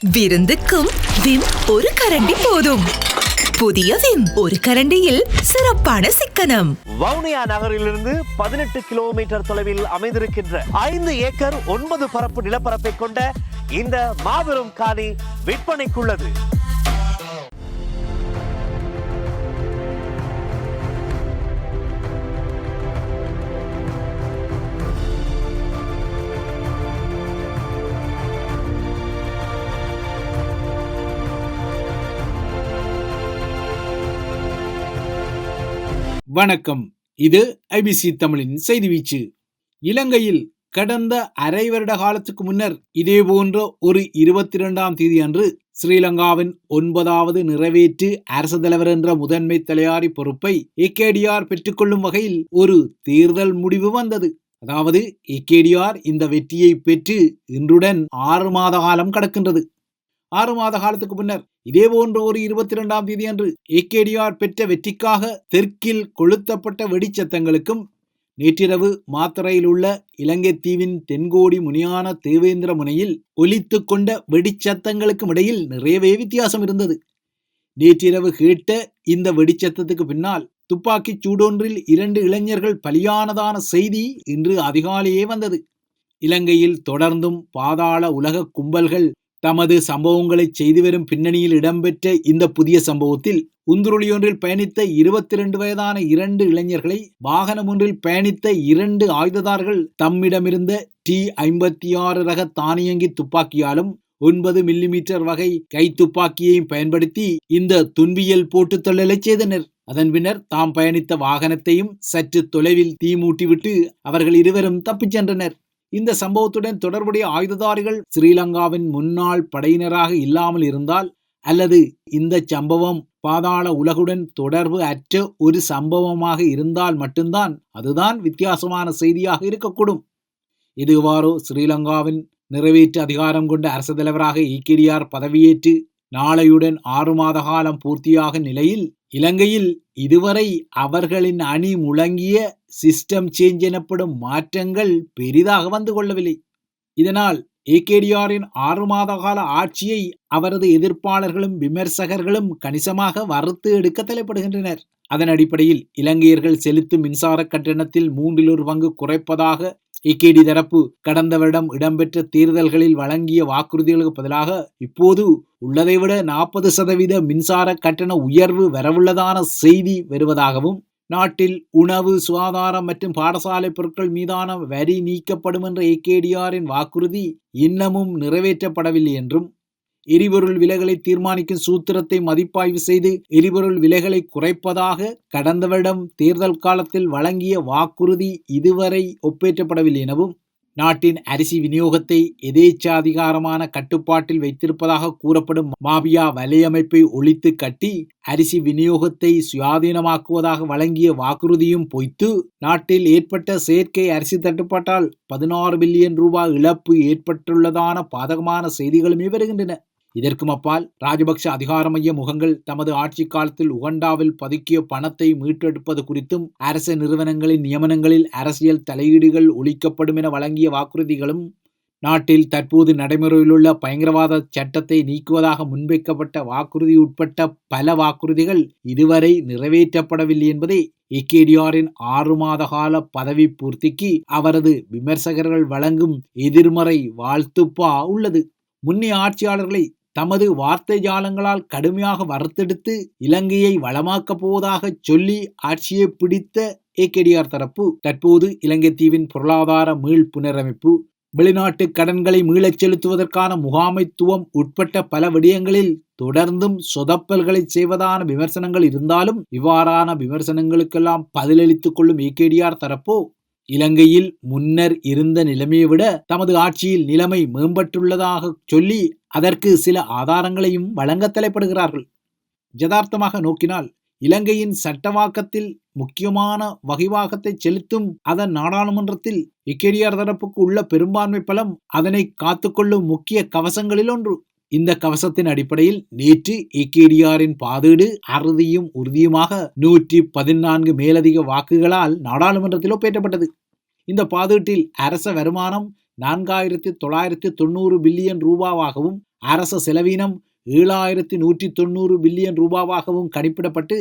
விருந்துக்கும் Vim ஒரு கரண்டி போதும். புதிய விம் ஒரு கரண்டியில் சிறப்பான சிக்கனம். வவுனியா நகரிலிருந்து 18 கிலோமீட்டர் தொலைவில் அமைந்திருக்கின்ற 5 ஏக்கர் 9 பரப்பு நிலப்பரப்பை கொண்ட இந்த மாபெரும் காணி விற்பனைக்குள்ளது. வணக்கம். இது ஐபிசி தமிழின் செய்தி வீச்சு. இலங்கையில் கடந்த அரை வருட காலத்துக்கு முன்னர் இதேபோன்ற ஒரு 22ஆம் தேதி அன்று ஸ்ரீலங்காவின் 9வது நிறைவேற்று அரசு தலைவர் என்ற முதன்மை தலையாரி பொறுப்பை ஏகேடிஆர் பெற்றுக்கொள்ளும் வகையில் ஒரு தேர்தல் முடிவு வந்தது. அதாவது ஏகேடிஆர் இந்த வெற்றியை பெற்று இன்றுடன் 6 மாத காலம் கடக்கின்றது. 6 மாத காலத்துக்கு முன்னர் இதேபோன்ற ஒரு 22ஆம் தேதி அன்று ஏகேடிஆர் பெற்ற வெற்றிக்காக தெற்கில் கொளுத்தப்பட்ட வெடிச்சத்தங்களுக்கும் நேற்றிரவு மாத்தறையில் உள்ள இலங்கை தீவின் தென்கோடி முனியான தேவேந்திர முனையில் ஒலித்து கொண்ட வெடிச்சத்தங்களுக்கும் இடையில் நிறையவே வித்தியாசம் இருந்தது. நேற்றிரவு கேட்ட இந்த வெடிச்சத்தத்துக்கு பின்னால் துப்பாக்கி சூடொன்றில் 2 இளைஞர்கள் பலியானதான செய்தி இன்று அதிகாலையே வந்தது. இலங்கையில் தொடர்ந்தும் பாதாள உலக கும்பல்கள் தமது சம்பவங்களை செய்து வரும் பின்னணியில் இடம்பெற்ற இந்த புதிய சம்பவத்தில் உந்துருளியொன்றில் பயணித்த 22 வயதான 2 இளைஞர்களை வாகனம் ஒன்றில் பயணித்த 2 ஆயுததார்கள் தம்மிடமிருந்த T-56 ரக தானியங்கி துப்பாக்கியாலும் 9 மில்லிமீட்டர் வகை கை துப்பாக்கியையும் பயன்படுத்தி இந்த துன்பியல் போட்டு தள்ளலை செய்தனர். அதன் பின்னர் தாம் பயணித்த வாகனத்தையும் சற்று தொலைவில் தீ மூட்டிவிட்டு அவர்கள் இருவரும் தப்பிச் சென்றனர். இந்த சம்பவத்துடன் தொடர்புடைய ஆயுததாரிகள் ஸ்ரீலங்காவின் முன்னாள் படையினராக இல்லாமல் இருந்தால் அல்லது இந்த சம்பவம் பாதாள உலகுடன் தொடர்பு அற்ற ஒரு சம்பவமாக இருந்தால் மட்டும்தான் அதுதான் வித்தியாசமான செய்தியாக இருக்கக்கூடும். இதுவாறோ ஸ்ரீலங்காவின் நிறைவேற்று அதிகாரம் கொண்ட அரசு தலைவராக ஏகேடிஆர் பதவியேற்று நாளையுடன் 6 மாத காலம் பூர்த்தியாக நிலையில் இலங்கையில் இதுவரை அவர்களின் அணி முழங்கிய சிஸ்டம் சேஞ்ச் எனப்படும் மாற்றங்கள் பெரிதாக வந்து கொள்ளவில்லை. இதனால் ஏகேடிஆரின் 6 மாத கால ஆட்சியை அவரது எதிர்ப்பாளர்களும் விமர்சகர்களும் கணிசமாக வறுத்து எடுக்க தலைப்படுகின்றனர். அதன் அடிப்படையில் இலங்கையர்கள் செலுத்தும் மின்சார கட்டணத்தில் 1/3 பங்கு குறைப்பதாக ஏகேடி தரப்பு கடந்த வருடம் இடம்பெற்ற தேர்தல்களில் வழங்கிய வாக்குறுதிகளுக்கு பதிலாக இப்போது உள்ளதை விட 40% மின்சார கட்டண உயர்வு வரவுள்ளதான செய்தி வருவதாகவும், நாட்டில் உணவு, சுகாதாரம் மற்றும் பாடசாலை பொருட்கள் மீதான வரி நீக்கப்படும் என்ற ஏகேடிஆரின் வாக்குறுதி இன்னமும் நிறைவேற்றப்படவில்லை என்றும், எரிபொருள் விலைகளை தீர்மானிக்கும் சூத்திரத்தை மதிப்பாய்வு செய்து எரிபொருள் விலைகளை குறைப்பதாக கடந்த வருடம் தேர்தல் காலத்தில் வழங்கிய வாக்குறுதி இதுவரை ஒப்பேற்றப்படவில்லை எனவும், நாட்டின் அரிசி விநியோகத்தை எதேச்சாதிகாரமான கட்டுப்பாட்டில் வைத்திருப்பதாக கூறப்படும் மாபியா வலையமைப்பை ஒழித்து கட்டி அரிசி விநியோகத்தை சுயாதீனமாக்குவதாக வழங்கிய வாக்குறுதியும் பொய்த்து, நாட்டில் ஏற்பட்ட செயற்கை அரிசி தட்டுப்பாட்டால் 16 பில்லியன் ரூபாய் இழப்பு ஏற்பட்டுள்ளதான பாதகமான செய்திகளுமே வருகின்றன. இதற்கும் அப்பால் ராஜபக்ஷ அதிகார மைய முகங்கள் தமது ஆட்சி காலத்தில் உகண்டாவில் பதுக்கிய பணத்தை மீட்டெடுப்பது குறித்தும், அரசு நிறுவனங்களின் நியமனங்களில் அரசியல் தலையீடுகள் ஒழிக்கப்படும் என வழங்கிய வாக்குறுதிகளும், நாட்டில் தற்போது நடைமுறையிலுள்ள பயங்கரவாத சட்டத்தை நீக்குவதாக முன்வைக்கப்பட்ட வாக்குறுதி உட்பட்ட பல வாக்குறுதிகள் இதுவரை நிறைவேற்றப்படவில்லை என்பதே ஏகேடிஆரின் 6 மாத கால பதவி பூர்த்திக்கு அவரது விமர்சகர்கள் வழங்கும் எதிர்மறை வாழ்த்துப்பா உள்ளது. முன்னைய ஆட்சியாளர்களை தமது வார்த்தை ஜாலங்களால் கடுமையாக வறுத்தெடுத்து இலங்கையை வளமாக்கப் போவதாக சொல்லி ஆட்சியை பிடித்த ஏகேடிஆர் தரப்பு தற்போது இலங்கை தீவின் பொருளாதார மீள் புனரமைப்பு, வெளிநாட்டு கடன்களை மீளச் செலுத்துவதற்கான முகாமைத்துவம் உட்பட்ட பல விடயங்களில் தொடர்ந்தும் சொதப்பல்களை செய்வதான விமர்சனங்கள் இருந்தாலும், இவ்வாறான விமர்சனங்களுக்கெல்லாம் பதிலளித்துக் கொள்ளும் ஏகேடிஆர் தரப்போ இலங்கையில் முன்னர் இருந்த நிலைமையை விட தமது ஆட்சியில் நிலைமை மேம்பட்டுள்ளதாக சொல்லி அதற்கு சில ஆதாரங்களையும் வழங்க தலைப்படுகிறார்கள். யதார்த்தமாக நோக்கினால் இலங்கையின் சட்டவாக்கத்தில் முக்கியமான வகைவாகத்தை செலுத்தும் அதன் நாடாளுமன்றத்தில் ஏகேடிஆர் தரப்புக்கு உள்ள பெரும்பான்மை பலம் அதனை காத்துக்கொள்ளும் முக்கிய கவசங்களில் ஒன்று. இந்த கவசத்தின் அடிப்படையில் நேற்று ஏகேடிஆரின் பாதீடு அறுதியும் உறுதியுமாக 114 மேலதிக வாக்குகளால் நாடாளுமன்றத்தில் ஒப்பேற்றப்பட்டது. இந்த பாதீட்டில் அரச வருமானம் 4990 பில்லியன் ரூபாவாகவும் அரச செலவீனம் 7190 பில்லியன் ரூபாவாகவும் கணிப்பிடப்பட்டு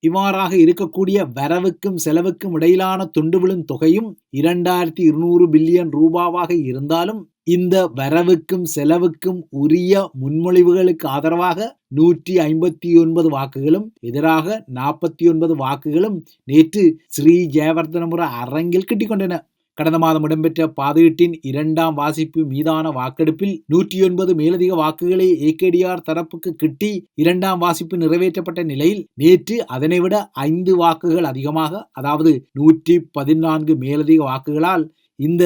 இவ்வாறாக இருக்கக்கூடிய வரவுக்கும் செலவுக்கும் இடையிலான துண்டு விழும் தொகையும் 2200 பில்லியன் ரூபாவாக இருந்தாலும் இந்த வரவுக்கும் செலவுக்கும் உரிய முன்மொழிவுகளுக்கு ஆதரவாக 159 வாக்குகளும் எதிராக 49 வாக்குகளும் நேற்று ஸ்ரீ ஜெயவர்தனபுர அரங்கில் கிட்டிக்கொண்டன. கடந்த மாதம் இடம்பெற்ற பாதீட்டின் 2ஆம் வாசிப்பு மீதான வாக்கெடுப்பில் 109 மேலதிக வாக்குகளை ஏகேடிஆர் தரப்புக்கு கிட்டி 2ஆம் வாசிப்பு நிறைவேற்றப்பட்ட நிலையில் நேற்று அதனைவிட 5 வாக்குகள் அதிகமாக, அதாவது 114 மேலதிக வாக்குகளால் இந்த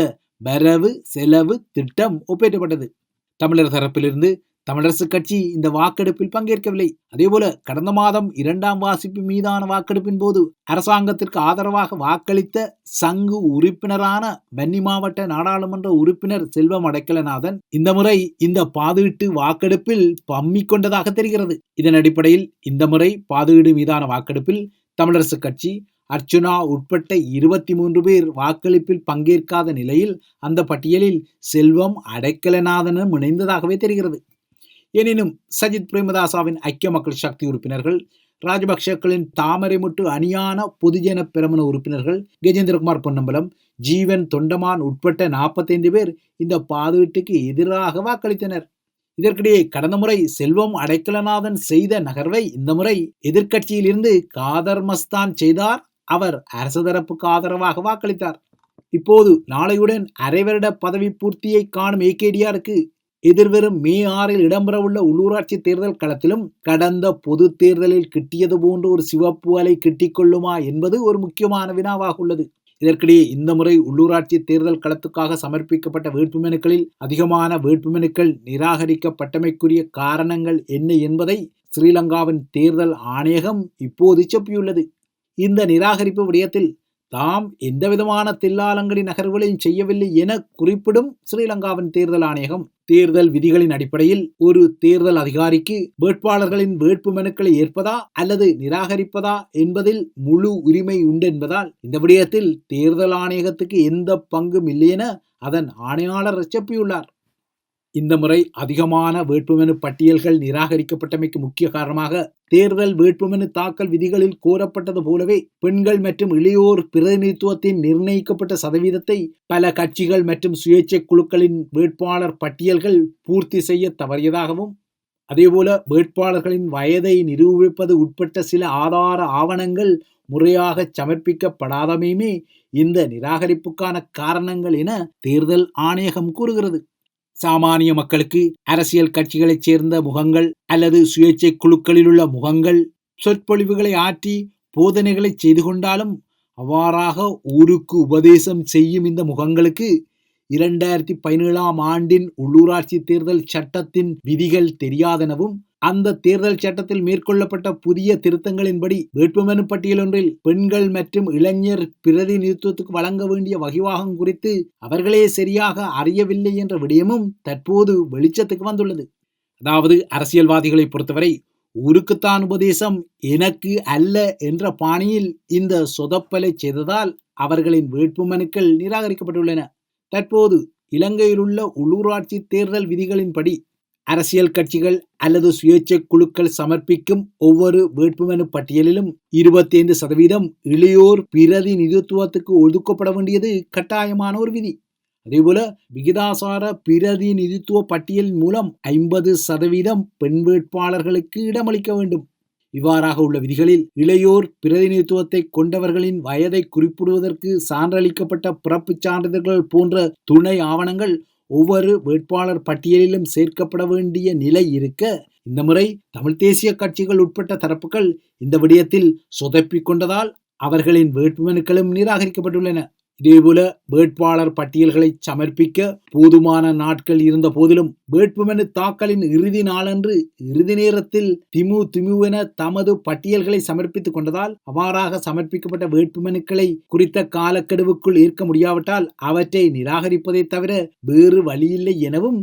வரவு செலவு திட்டம் ஒப்பேற்றப்பட்டது. தமிழர் தரப்பிலிருந்து தமிழரசு கட்சி இந்த வாக்கெடுப்பில் பங்கேற்கவில்லை. அதேபோல கடந்த மாதம் 2ஆம் வாசிப்பு மீதான வாக்கெடுப்பின் போது அரசாங்கத்திற்கு ஆதரவாக வாக்களித்த சங்கு உறுப்பினரான வன்னி மாவட்ட நாடாளுமன்ற உறுப்பினர் செல்வம் அடைக்கலநாதன் இந்த முறை இந்த பாதீட்டு வாக்கெடுப்பில் பம்மிக் கொண்டதாக தெரிகிறது. இதன் அடிப்படையில் இந்த முறை பாதீடு மீதான வாக்கெடுப்பில் தமிழரசு கட்சி, அர்ச்சுனா உட்பட்ட 23 பேர் வாக்களிப்பில் பங்கேற்காத நிலையில் அந்த பட்டியலில் செல்வம் அடைக்கலநாதனும் இணைந்ததாகவே தெரிகிறது. எனினும் சஜித் பிரேமதாசவின் ஐக்கிய மக்கள் சக்தி உறுப்பினர்கள், ராஜபக்சக்களின் தாமரைமுட்டு அணியான பொதுஜன பெரமுன உறுப்பினர்கள் கஜேந்திரகுமார் பொன்னம்பலம், ஜீவன் தொண்டமான் உட்பட்ட 45 பேர் இந்த பாதீட்டுக்கு எதிராக வாக்களித்தனர். இதற்கிடையே கடந்த முறை செல்வம் அடைக்கலநாதன் செய்த நகர்வை இந்த முறை எதிர்க்கட்சியில் இருந்து காதர் மஸ்தான் செய்தார். அவர் அரசு தரப்புக்கு ஆதரவாக வாக்களித்தார். இப்போது நாளையுடன் அரை வருட பதவி பூர்த்தியை காணும் ஏகேடிஆருக்கு எதிர்வரும் மே 6 இடம்பெறவுள்ள உள்ளூராட்சி தேர்தல் களத்திலும் கடந்த பொது தேர்தலில் கிட்டியது போன்று ஒரு சிவப்பு அலை கிட்டிக்கொள்ளுமா என்பது ஒரு முக்கியமான வினாவாக உள்ளது. இதற்கிடையே இந்த முறை உள்ளூராட்சி தேர்தல் களத்துக்காக சமர்ப்பிக்கப்பட்ட வேட்புமனுக்களில் அதிகமான வேட்புமனுக்கள் நிராகரிக்கப்பட்டமைக்குரிய காரணங்கள் என்ன என்பதை ஸ்ரீலங்காவின் தேர்தல் ஆணையகம் இப்போது செப்பியுள்ளது. இந்த நிராகரிப்பு விடயத்தில் தாம் எந்தவிதமான தில்லாலங்கடி நகர்வுகளையும் செய்யவில்லை என குறிப்பிடும் ஸ்ரீலங்காவின் தேர்தல் ஆணையகம், தேர்தல் விதிகளின் அடிப்படையில் ஒரு தேர்தல் அதிகாரிக்கு வேட்பாளர்களின் வேட்பு மனுக்களை ஏற்பதா அல்லது நிராகரிப்பதா என்பதில் முழு உரிமை உண்டு என்பதால் இந்த விடயத்தில் தேர்தல் ஆணையகத்துக்கு எந்த பங்கும் இல்லை என அதன் ஆணையாளர் செப்பியுள்ளார். இந்த முறை அதிகமான வேட்புமனு பட்டியல்கள் நிராகரிக்கப்பட்டமைக்கு முக்கிய காரணமாக தேர்தல் வேட்புமனு தாக்கல் விதிகளில் கோரப்பட்டது போலவே பெண்கள் மற்றும் இளையோர் பிரதிநிதித்துவத்தின் நிர்ணயிக்கப்பட்ட சதவீதத்தை பல கட்சிகள் மற்றும் சுயேட்சை குழுக்களின் வேட்பாளர் பட்டியல்கள் பூர்த்தி செய்ய தவறியதாகவும், அதேபோல வேட்பாளர்களின் வயதை நிரூபிப்பது உட்பட்ட சில ஆதார ஆவணங்கள் முறையாக சமர்ப்பிக்கப்படாதமையுமே இந்த நிராகரிப்புக்கான காரணங்கள் என தேர்தல் ஆணையகம் கூறுகிறது. சாமானிய மக்களுக்கு அரசியல் கட்சிகளைச் சேர்ந்த முகங்கள் அல்லது சுயேட்சை குழுக்களில் உள்ள முகங்கள் சொற்பொழிவுகளை ஆற்றி போதனைகளை செய்து கொண்டாலும் அவ்வாறாக ஊருக்கு உபதேசம் செய்யும் இந்த முகங்களுக்கு 2017ஆம் ஆண்டின் உள்ளூராட்சி தேர்தல் சட்டத்தின் விதிகள் தெரியாதெனவும், அந்த தேர்தல் சட்டத்தில் மேற்கொள்ளப்பட்ட புதிய திருத்தங்களின்படி வேட்புமனு பட்டியல் ஒன்றில் பெண்கள் மற்றும் இளைஞர் பிரதிநிதித்துவத்துக்கு வழங்க வேண்டிய வகிவாகம் குறித்து அவர்களே சரியாக அறியவில்லை என்ற விடயமும் தற்போது வெளிச்சத்துக்கு வந்துள்ளது. அதாவது அரசியல்வாதிகளை பொறுத்தவரை ஊருக்குத்தான் உபதேசம், எனக்கு அல்ல என்ற பாணியில் இந்த சொதப்பலை செய்ததால் அவர்களின் வேட்புமனுக்கள் நிராகரிக்கப்பட்டுள்ளன. தற்போது இலங்கையில் உள்ள உள்ளூராட்சி தேர்தல் விதிகளின்படி அரசியல் கட்சிகள் அல்லது சுயேட்சை குழுக்கள் சமர்ப்பிக்கும் ஒவ்வொரு வேட்புமனு பட்டியலிலும் 25% இளையோர் பிரதிநிதித்துவத்துக்கு ஒதுக்கப்பட வேண்டியது கட்டாயமான ஒரு விதி. அதேபோல விகிதாசார பிரதிநிதித்துவ பட்டியலின் மூலம் 50% பெண் வேட்பாளர்களுக்கு இடமளிக்க வேண்டும். இவ்வாறாக உள்ள விதிகளில் இளையோர் பிரதிநிதித்துவத்தை கொண்டவர்களின் வயதை குறிப்பிடுவதற்கு சான்றளிக்கப்பட்ட பிறப்புச் சான்றிதழ்கள் போன்ற துணை ஆவணங்கள் ஒவ்வொரு வேட்பாளர் பட்டியலிலும் சேர்க்கப்பட வேண்டிய நிலை இருக்க, இந்த முறை தமிழ் தேசிய கட்சிகள் உட்பட்ட தரப்புகள் இந்த விடயத்தில் சொதப்பிக் கொண்டதால் அவர்களின் வேட்புமனுக்களும் நிராகரிக்கப்பட்டுள்ளன. இதேபோல வேட்பாளர் பட்டியல்களை சமர்ப்பிக்க போதுமான நாட்கள் இருந்த போதிலும் வேட்புமனு தாக்கலின் இறுதி நாளன்று இறுதி நேரத்தில் திமுவென தமது பட்டியல்களை சமர்ப்பித்துக் கொண்டதால் அவ்வாறாக சமர்ப்பிக்கப்பட்ட வேட்புமனுக்களை குறித்த காலக்கெடுவுக்குள் ஏற்க முடியாவிட்டால் அவற்றை நிராகரிப்பதை தவிர வேறு வழியில்லை எனவும்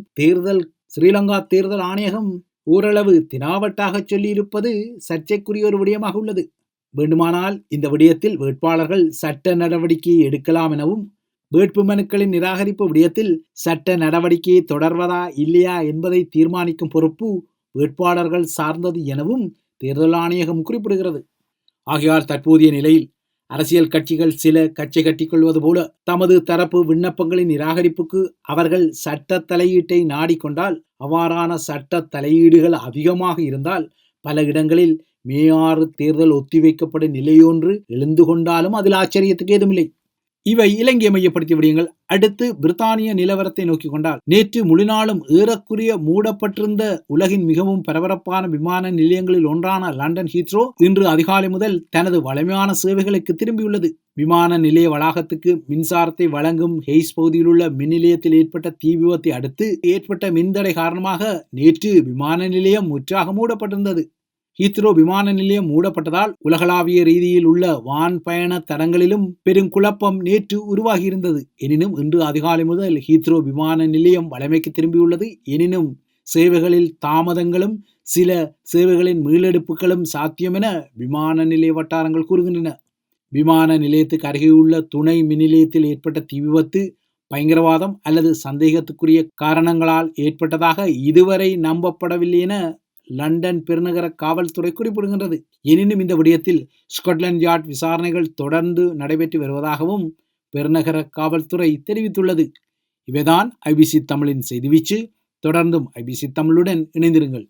ஸ்ரீலங்கா தேர்தல் ஆணையகம் ஓரளவு தினாவட்டாக சொல்லியிருப்பது சர்ச்சைக்குரிய ஒரு விடயமாக உள்ளது. வேண்டுமானால் இந்த விடயத்தில் வேட்பாளர்கள் சட்ட நடவடிக்கையை எடுக்கலாம் எனவும், வேட்புமனுக்களின் நிராகரிப்பு விடயத்தில் சட்ட நடவடிக்கையை தொடர்வதா இல்லையா என்பதை தீர்மானிக்கும் பொறுப்பு வேட்பாளர்கள் சார்ந்தது எனவும் தேர்தல் ஆணையகம் குறிப்பிடுகிறது. ஆகையால் தற்போதைய நிலையில் அரசியல் கட்சிகள் சில கட்சி கட்டிக்கொள்வது போல தமது தரப்பு விண்ணப்பங்களின் நிராகரிப்புக்கு அவர்கள் சட்ட தலையீட்டை நாடிக்கொண்டால், அவ்வாறான சட்ட தலையீடுகள் அதிகமாக இருந்தால் பல இடங்களில் மே 6 தேர்தல் ஒத்திவைக்கப்படும் நிலையொன்று எழுந்து கொண்டாலும் அதில் ஆச்சரியத்துக்கு ஏதுமில்லை. இவை இலங்கை மையப்படுத்திய விடயங்கள். அடுத்து பிரித்தானிய நிலவரத்தை நோக்கிக் கொண்டால், நேற்று முழுநாளும் ஏறக்குறைய மூடப்பட்டிருந்த உலகின் மிகவும் பரபரப்பான விமான நிலையங்களில் ஒன்றான லண்டன் ஹீத்ரோ இன்று அதிகாலை முதல் தனது வழமையான சேவைகளுக்கு திரும்பியுள்ளது. விமான நிலைய வளாகத்துக்கு மின்சாரத்தை வழங்கும் ஹெய்ஸ் பகுதியில் உள்ள மின் நிலையத்தில் ஏற்பட்ட தீ விபத்தை அடுத்து ஏற்பட்ட மின்தடை காரணமாக நேற்று விமான நிலையம் முற்றாக மூடப்பட்டிருந்தது. ஹீத்ரோ விமான நிலையம் மூடப்பட்டதால் உலகளாவிய ரீதியில் உள்ள வான் பயண தடங்களிலும் பெரும் குழப்பம் நேற்று உருவாகியிருந்தது. எனினும் இன்று அதிகாலை முதல் ஹீத்ரோ விமான நிலையம் வழமைக்கு திரும்பியுள்ளது. எனினும் சேவைகளில் தாமதங்களும் சில சேவைகளின் மீளெடுப்புகளும் சாத்தியம் என விமான நிலைய வட்டாரங்கள் கூறுகின்றன. விமான நிலையத்துக்கு அருகேயுள்ள துணை மின் நிலையத்தில் ஏற்பட்ட தீ விபத்து பயங்கரவாதம் அல்லது சந்தேகத்துக்குரிய காரணங்களால் ஏற்பட்டதாக இதுவரை நம்பப்படவில்லை என லண்டன் பெருநகர காவல்துறை குறிப்பிடுகின்றது. எனினும் இந்த விடயத்தில் ஸ்காட்லாந்து யார்ட் விசாரணைகள் தொடர்ந்து நடைபெற்று வருவதாகவும் பெருநகர காவல்துறை தெரிவித்துள்ளது. இவைதான் ஐபிசி தமிழின் செய்தி வீச்சு. தொடர்ந்தும் ஐபிசி தமிழுடன் இணைந்திருங்கள்.